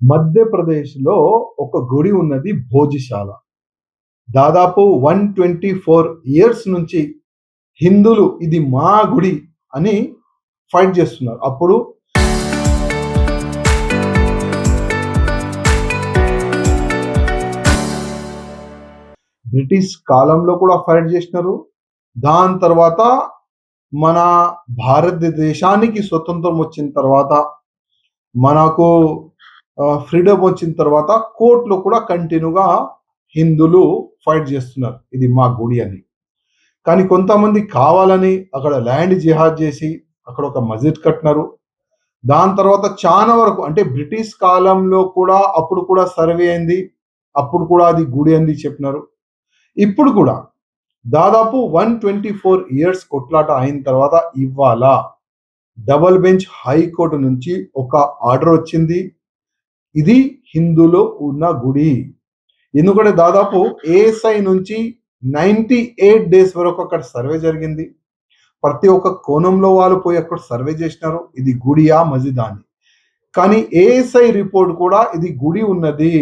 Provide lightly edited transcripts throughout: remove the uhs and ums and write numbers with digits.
మధ్యప్రదేశ్‌లో ఒక గుడి ఉన్నది భోజశాల. దాదాపు 124 ఇయర్స్ నుంచి హిందువులు ఇది మా గుడి అని ఫైట్ చేస్తున్నారు. అప్పుడు బ్రిటిష్ కాలంలో కూడా ఫైట్ చేసినారు. దాని తర్వాత మన భారతదేశానికి స్వతంత్రం వచ్చిన తర్వాత మనకు ఫ్రీడమ్ వచ్చిన తర్వాత కోర్ట్‌లో కూడా కంటిన్యూగా హిందువులు ఫైట్ చేస్తున్నారు. ఇది మా గుడి అని. కానీ కొంతమంది కావాలని అక్కడ ల్యాండ్ జిహాద్ చేసి అక్కడ ఒక మస్జిద్ కట్టినారు. దాని తర్వాత చానా వరకు అంటే బ్రిటిష్ కాలంలో కూడా అప్పుడు కూడా సర్వే అయింది. అప్పుడు కూడా అది గుడి అని చెప్పినారు. ఇప్పుడు కూడా దాదాపు 124 ఇయర్స్ కొట్లాట అయిన తర్వాత ఇవాళ డబుల్ బెంచ్ హైకోర్టు నుంచి ఒక ఆర్డర్ వచ్చింది. ఇది హిందూలో ఉన్న గుడి. ఎందుకంటే దాదాపు ఏఎస్ఐ నుంచి 98 డేస్ వరకు అక్కడ సర్వే జరిగింది. ప్రతి ఒక్క కోణంలో వాళ్ళు పోయి అక్కడ సర్వే చేసినారు. ఇది గుడియా మస్జిదా అని. కానీ ఏఎస్ఐ రిపోర్ట్ కూడా ఇది గుడి ఉన్నది.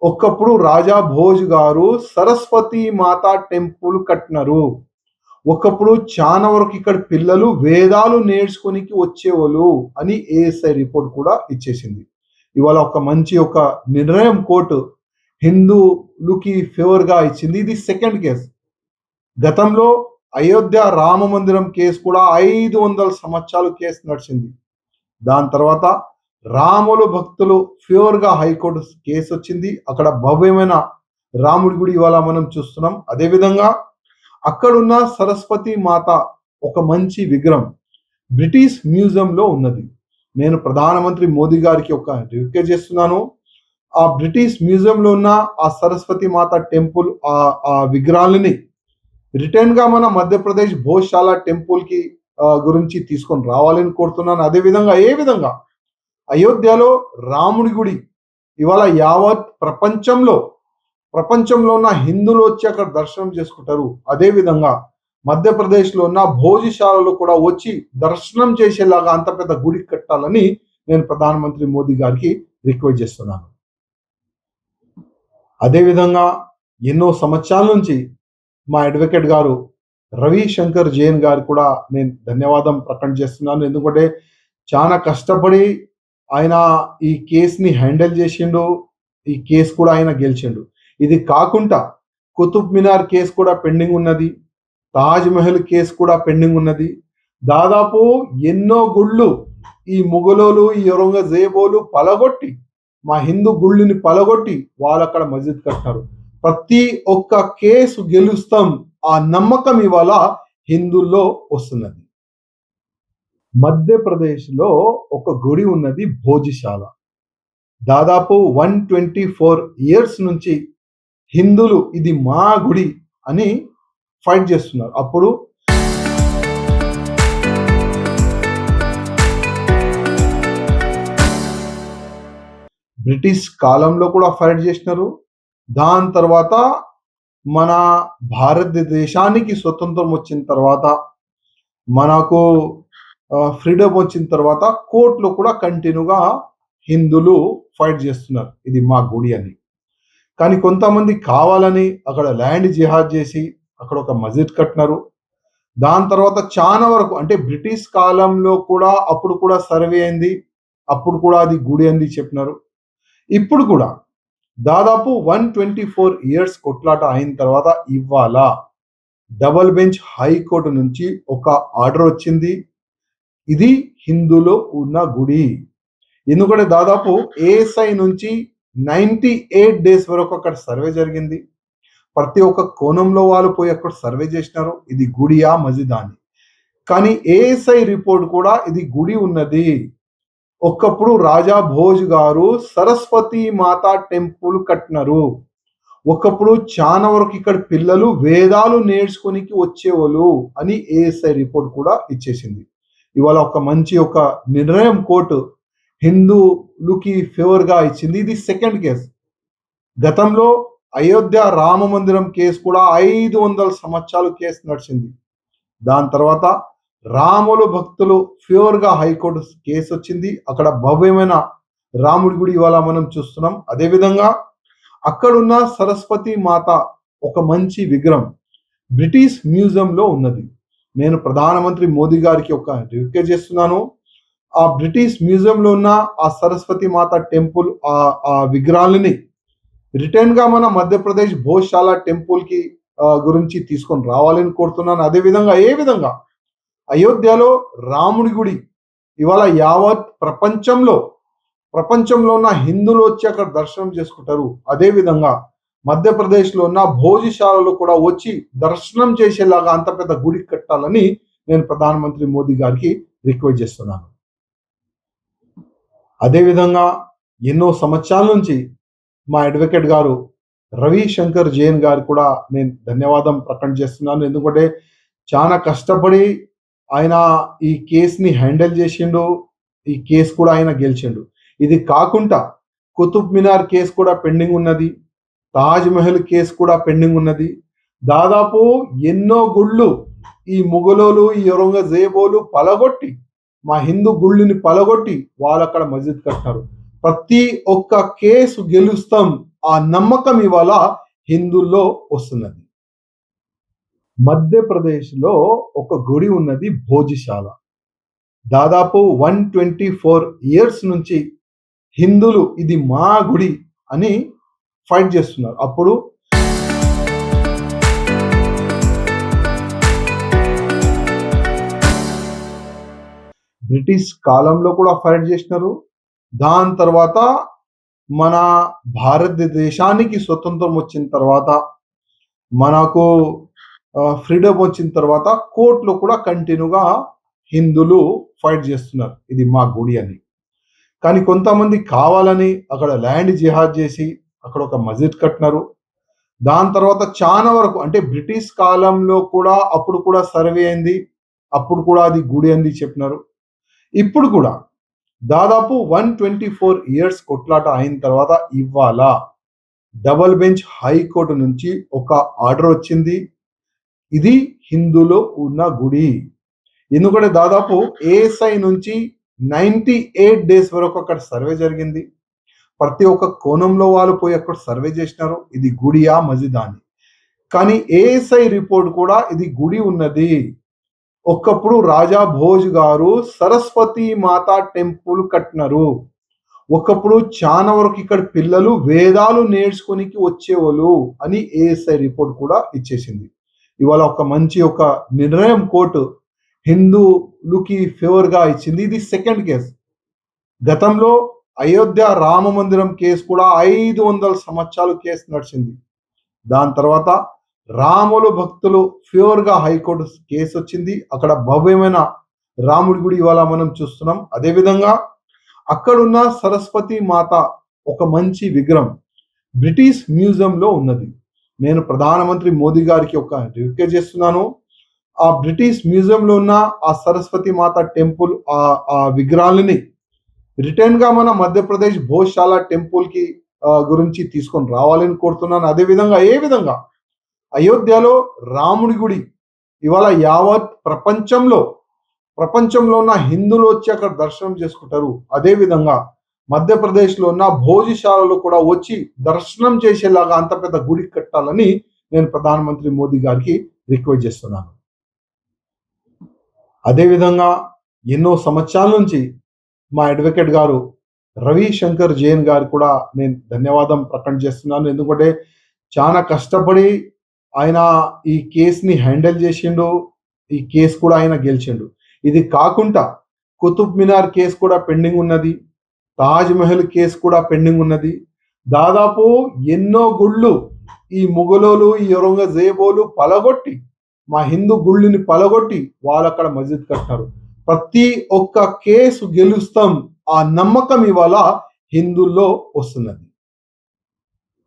ఒకప్పుడు రాజా భోజ్ గారు సరస్వతి మాతా టెంపుల్ కట్టినారు. ఒకప్పుడు చాలా వరకు ఇక్కడ పిల్లలు వేదాలు నేర్చుకోనికి వచ్చేవాళ్ళు అని ఏఎస్ఐ రిపోర్ట్ కూడా ఇచ్చేసింది. ఇవాళ ఒక మంచి ఒక నిర్ణయం కోర్టు హిందువులకి ఫేవర్ గా ఇచ్చింది. ఇది సెకండ్ కేసు. గతంలో అయోధ్య రామ మందిరం కేసు కూడా 500 సంవత్సరాలు కేసు నడిచింది. దాని తర్వాత రాములు భక్తులు ఫేవర్ గా హైకోర్టు కేసు వచ్చింది. అక్కడ భవ్యమైన రాముడి గుడి ఇవాళ మనం చూస్తున్నాం. అదేవిధంగా అక్కడున్న సరస్వతి మాత ఒక మంచి విగ్రహం బ్రిటిష్ మ్యూజియంలో ఉన్నది. నేను ప్రధానమంత్రి మోదీ గారికి ఒక రిక్వెస్ట్ చేస్తున్నాను. ఆ బ్రిటిష్ మ్యూజియంలో ఉన్న ఆ సరస్వతి మాత టెంపుల్ ఆ విగ్రహాలని రిటర్న్ గా మన మధ్యప్రదేశ్ భోజశాల టెంపుల్ కి గురించి తీసుకొని రావాలని కోరుతున్నాను. అదేవిధంగా ఏ విధంగా అయోధ్యలో రాముడి గుడి ఇవాళ యావత్ ప్రపంచంలో ఉన్న హిందువులు వచ్చి అక్కడ దర్శనం చేసుకుంటారు. అదేవిధంగా మధ్యప్రదేశ్లో ఉన్న భోజశాలలో కూడా వచ్చి దర్శనం చేసేలాగా అంత పెద్ద గుడి కట్టాలని నేను ప్రధానమంత్రి మోదీ గారికి రిక్వెస్ట్ చేస్తున్నాను. అదేవిధంగా ఎన్నో సంవత్సరాల నుంచి మా అడ్వకేట్ గారు రవిశంకర్ జైన్ గారు కూడా నేను ధన్యవాదం ప్రకటన చేస్తున్నాను. ఎందుకంటే చాలా కష్టపడి ఆయన ఈ కేసుని హ్యాండిల్ చేసిండు. ఈ కేసు కూడా ఆయన గెలిచిండు. ఇది కాకుండా కుతుబ్ మినార్ కేసు కూడా పెండింగ్ ఉన్నది. తాజ్ మహల్ కేసు కూడా పెండింగ్ ఉన్నది. దాదాపు ఎన్నో గుళ్ళు ఈ ముఘలోలు ఈ ఔరంగజేబోలు పలగొట్టి మా హిందూ గుళ్ళని పలగొట్టి వాళ్ళు అక్కడ మస్జిద్ కట్టినారు. ప్రతి ఒక్క కేసు గెలుస్తాం ఆ నమ్మకం ఇవాళ హిందువుల్లో వస్తున్నది. మధ్యప్రదేశ్‌లో ఒక గుడి ఉన్నది భోజశాల. దాదాపు 124 ఇయర్స్ నుంచి హిందువులు ఇది మా గుడి అని ఫైట్ చేస్తున్నారు. అప్పుడు బ్రిటిష్ కాలంలో కూడా ఫైట్ చేసినారు. దాని తర్వాత మన భారతదేశానికి స్వతంత్రం వచ్చిన తర్వాత మనకు ఫ్రీడమ్ వచ్చిన తర్వాత కోర్ట్‌లో కూడా కంటిన్యూగా హిందువులు ఫైట్ చేస్తున్నారు. ఇది మా గుడి అని. కానీ కొంతమంది కావాలని అక్కడ ల్యాండ్ జిహాద్ చేసి అక్కడ ఒక మస్జిద్ కట్టినారు. దాని తర్వాత చాలా వరకు అంటే బ్రిటిష్ కాలంలో కూడా అప్పుడు కూడా సర్వే అయింది. అప్పుడు కూడా అది గుడి అని చెప్పినారు. ఇప్పుడు కూడా దాదాపు 124 ఇయర్స్ కొట్లాట అయిన తర్వాత ఇవాళ డబుల్ బెంచ్ హైకోర్టు నుంచి ఒక ఆర్డర్ వచ్చింది. ఇది హిందూలో ఉన్న గుడి. ఎందుకంటే దాదాపు ఏఎస్ఐ నుంచి 98 డేస్ వరకు అక్కడ సర్వే జరిగింది. ప్రతి ఒక్క కోణంలో వాళ్ళు పోయి అక్కడ సర్వే చేసినారు. ఇది గుడియా మస్జిదా అని. కానీ ఏఎస్ఐ రిపోర్ట్ కూడా ఇది గుడి ఉన్నది. ఒకప్పుడు రాజా భోజ్ గారు సరస్వతి మాతా టెంపుల్ కట్టినారు. ఒకప్పుడు చాలా వరకు ఇక్కడ పిల్లలు వేదాలు నేర్చుకోనికి వచ్చేవాళ్ళు అని ఏఎస్ఐ రిపోర్ట్ కూడా ఇచ్చేసింది. ఇవాళ ఒక మంచి ఒక నిర్ణయం కోర్టు హిందువులకి ఫేవర్ గా ఇచ్చింది. ఇది సెకండ్ కేసు. గతంలో అయోధ్య రామ మందిరం కేసు కూడా 500 సంవత్సరాలు కేసు నడిచింది. దాని తర్వాత రాములు భక్తులు ఫేవర్ గా హైకోర్టు కేసు వచ్చింది. అక్కడ భవ్యమైన రాముడి గుడి ఇవాళ మనం చూస్తున్నాం. అదేవిధంగా అక్కడున్న సరస్వతి మాత ఒక మంచి విగ్రహం బ్రిటిష్ మ్యూజియంలో ఉన్నది. నేను ప్రధానమంత్రి మోదీ గారికి ఒక రిక్వెస్ట్ చేస్తున్నాను. ఆ బ్రిటిష్ మ్యూజియంలో ఉన్న ఆ సరస్వతి మాత టెంపుల్ ఆ విగ్రహాలని రిటర్న్‌గా మన మధ్యప్రదేశ్ భోజ్‌శాల టెంపుల్‌కి గురించి తీసుకొని రావాలని కోరుతున్నాను. అదేవిధంగా ఏ విధంగా అయోధ్యలో రాముడి గుడి ఇవాళ యావత్ ప్రపంచంలో ఉన్న హిందువులు వచ్చి అక్కడ దర్శనం చేసుకుంటారు. అదేవిధంగా మధ్యప్రదేశ్‌లో ఉన్న భోజశాలలో కూడా వచ్చి దర్శనం చేసేలాగా అంత పెద్ద గుడి కట్టాలని నేను ప్రధానమంత్రి మోదీ గారికి రిక్వెస్ట్ చేస్తున్నాను. అదేవిధంగా ఎన్నో సంవత్సరాల నుంచి మా అడ్వకేట్ గారు రవిశంకర్ జైన్ గారు కూడా నేను ధన్యవాదం ప్రకటన చేస్తున్నాను. ఎందుకంటే చాలా కష్టపడి ఆయన ఈ కేస్‌ని హ్యాండిల్ చేసిండు. ఈ కేస్ కూడా ఆయన గెలిచిండు. ఇది కాకుండా కుతుబ్ మినార్ కేస్ కూడా పెండింగ్ ఉన్నది. తాజ్ మహల్ కేస్ కూడా పెండింగ్ ఉన్నది. దాదాపు ఎన్నో గుళ్ళు ఈ ముఘలోలు, ఈ ఔరంగజేబోలు పలగొట్టి మా హిందూ గుళ్ళని పలగొట్టి వాళ్ళక్కడ మస్జిద్ కట్టారు. ప్రతి ఒక్క కేసు గెలుస్తాం ఆ నమ్మకం ఇవాళ హిందువుల్లో వస్తున్నది. మధ్యప్రదేశ్‌లో ఒక గుడి ఉన్నది భోజశాల. దాదాపు 124 ఇయర్స్ నుంచి హిందువులు ఇది మా గుడి అని ఫైట్ చేస్తున్నారు. అప్పుడు బ్రిటిష్ కాలంలో కూడా ఫైట్ చేసినారు. దాని తర్వాత మన భారతదేశానికి స్వతంత్రం వచ్చిన తర్వాత మనకు ఫ్రీడమ్ వచ్చిన తర్వాత కోర్టులో కూడా కంటిన్యూగా హిందువులు ఫైట్ చేస్తున్నారు. ఇది మా గుడి అని. కానీ కొంతమంది కావాలని అక్కడ ల్యాండ్ జిహాద్ చేసి అక్కడ ఒక మస్జిద్ కట్టినారు. దాని తర్వాత చాలా వరకు అంటే బ్రిటిష్ కాలంలో కూడా అప్పుడు కూడా సర్వే అయింది. అప్పుడు కూడా అది గుడి అని చెప్పినారు. ఇప్పుడు కూడా దాదాపు 124 ఇయర్స్ కొట్లాట అయిన తర్వాత ఇవాళ డబుల్ బెంచ్ హైకోర్టు నుంచి ఒక ఆర్డర్ వచ్చింది. ఇది హిందూలో ఉన్న గుడి. ఎందుకంటే దాదాపు ఏఎస్ఐ నుంచి 98 డేస్ వరకు అక్కడ సర్వే జరిగింది. ప్రతి ఒక్క కోణంలో వాళ్ళు పోయి అక్కడ సర్వే చేసినారు. ఇది గుడియా మస్జిదా అని. కానీ ఏఎస్ఐ రిపోర్ట్ కూడా ఇది గుడి ఉన్నది. ఒకప్పుడు రాజా భోజ్ గారు సరస్వతి మాత టెంపుల్ కట్టినారు. ఒకప్పుడు చాలా వరకు ఇక్కడ పిల్లలు వేదాలు నేర్చుకోనికి వచ్చేవాళ్ళు అని ఏఎస్ఐ రిపోర్ట్ కూడా ఇచ్చేసింది. ఇవాళ ఒక మంచి ఒక నిర్ణయం కోర్టు హిందువులకి ఫేవర్‌గా ఇచ్చింది. ఇది సెకండ్ కేస్. గతంలో అయోధ్య రామ మందిరం కేసు కూడా 500 సంవత్సరాలు కేసు నడిచింది. దాని తర్వాత రాములు భక్తులు ఫేవర్‌గా హైకోర్టు కేసు వచ్చింది. అక్కడ భవ్యమైన రాముడి గుడి ఇవాళ మనం చూస్తున్నాం. అదేవిధంగా అక్కడున్న సరస్వతి మాత ఒక మంచి విగ్రహం బ్రిటిష్ మ్యూజియంలో ఉన్నది. నేను ప్రధానమంత్రి మోదీ గారికి ఒక రిక్వెస్ట్ చేస్తున్నాను. ఆ బ్రిటిష్ మ్యూజియంలో ఉన్న ఆ సరస్వతి మాత టెంపుల్ ఆ విగ్రహాలని రిటర్న్‌గా మన మధ్యప్రదేశ్ భోజ్‌శాల టెంపుల్‌కి గురించి తీసుకొని రావాలని కోరుతున్నాను. అదేవిధంగా ఏ విధంగా అయోధ్యలో రాముడి గుడి ఇవాళ యావత్ ప్రపంచంలో ఉన్న హిందువులు వచ్చి అక్కడ దర్శనం చేసుకుంటారు. అదేవిధంగా మధ్యప్రదేశ్‌లో ఉన్న భోజశాలలో కూడా వచ్చి దర్శనం చేసేలాగా అంత పెద్ద గుడి కట్టాలని నేను ప్రధానమంత్రి మోదీ గారికి రిక్వెస్ట్ చేస్తున్నాను. అదేవిధంగా ఎన్నో సంవత్సరాల నుంచి మా అడ్వకేట్ గారు రవిశంకర్ జైన్ గారు కూడా నేను ధన్యవాదం ప్రకటన చేస్తున్నాను. ఎందుకంటే చాలా కష్టపడి ఆయన ఈ కేస్‌ని హ్యాండిల్ చేసిండు. ఈ కేస్ కూడా ఆయన గెలిచిండు. ఇది కాకుండా కుతుబ్ మినార్ కేస్ కూడా పెండింగ్ ఉన్నది. తాజ్ మహల్ కేస్ కూడా పెండింగ్ ఉన్నది. దాదాపు ఎన్నో గుళ్ళు ఈ ముఘలోలు, ఈ ఔరంగజేబోలు పలగొట్టి మా హిందూ గుళ్ళని పలగొట్టి వాళ్ళక్కడ మస్జిద్ కట్టారు. ప్రతి ఒక్క కేసు గెలుస్తాం ఆ నమ్మకం ఇవాళ హిందువుల్లో వస్తున్నది.